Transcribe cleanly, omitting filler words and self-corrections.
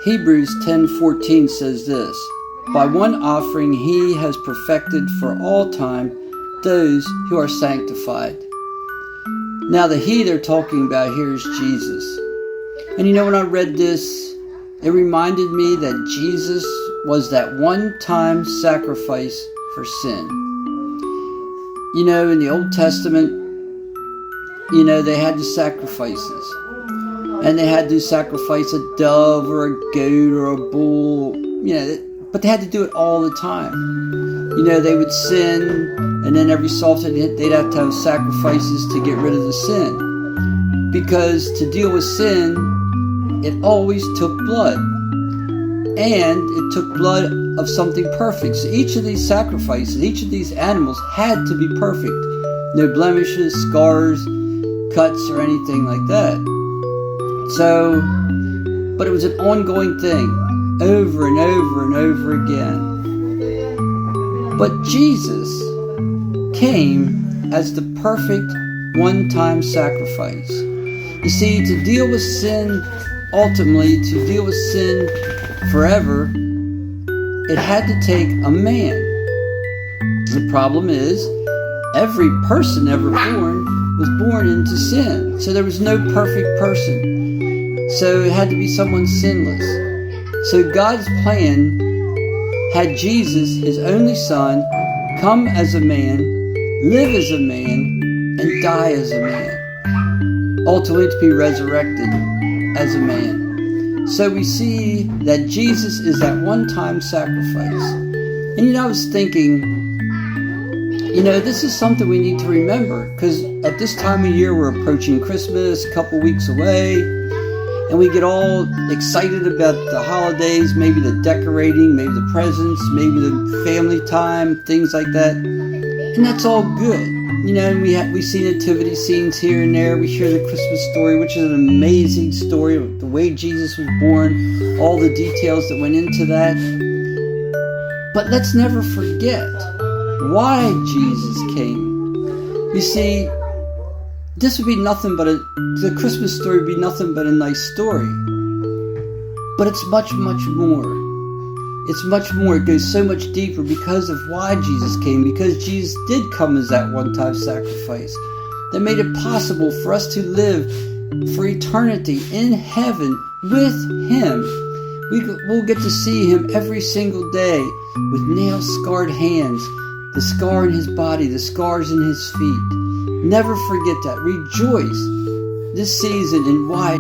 Hebrews 10:14 says this, "By one offering he has perfected for all time those who are sanctified." Now the he they're talking about here is Jesus. And when I read this, it reminded me that Jesus was that one-time sacrifice for sin. In the Old Testament, they had the sacrifices. And they had to sacrifice a dove or a goat or a bull, but they had to do it all the time. They would sin, and then every so often they'd have to have sacrifices to get rid of the sin. Because to deal with sin, it always took blood. And it took blood of something perfect. So each of these sacrifices, each of these animals had to be perfect. No blemishes, scars, cuts, or anything like that. So, but it was an ongoing thing, over and over and over again. But Jesus came as the perfect one-time sacrifice. You see, to deal with sin, ultimately, to deal with sin forever, it had to take a man. The problem is, every person ever born was born into sin. So there was no perfect person. So it had to be someone sinless. So God's plan had Jesus, his only son, come as a man, live as a man, and die as a man. Ultimately to be resurrected as a man. So we see that Jesus is that one-time sacrifice. And I was thinking, this is something we need to remember, because at this time of year we're approaching Christmas, a couple weeks away, and we get all excited about the holidays, maybe the decorating, maybe the presents, maybe the family time, things like that. And that's all good. And we see nativity scenes here and there. We hear the Christmas story, which is an amazing story of the way Jesus was born, all the details that went into that. But let's never forget why Jesus came. You see, this would be nothing but the Christmas story would be nothing but a nice story. But it's much, much more. It's much more. It goes so much deeper because of why Jesus came. Because Jesus did come as that one-time sacrifice that made it possible for us to live for eternity in heaven with Him. We'll get to see Him every single day with nail-scarred hands, the scar in His body, the scars in His feet. Never forget that. Rejoice this season in why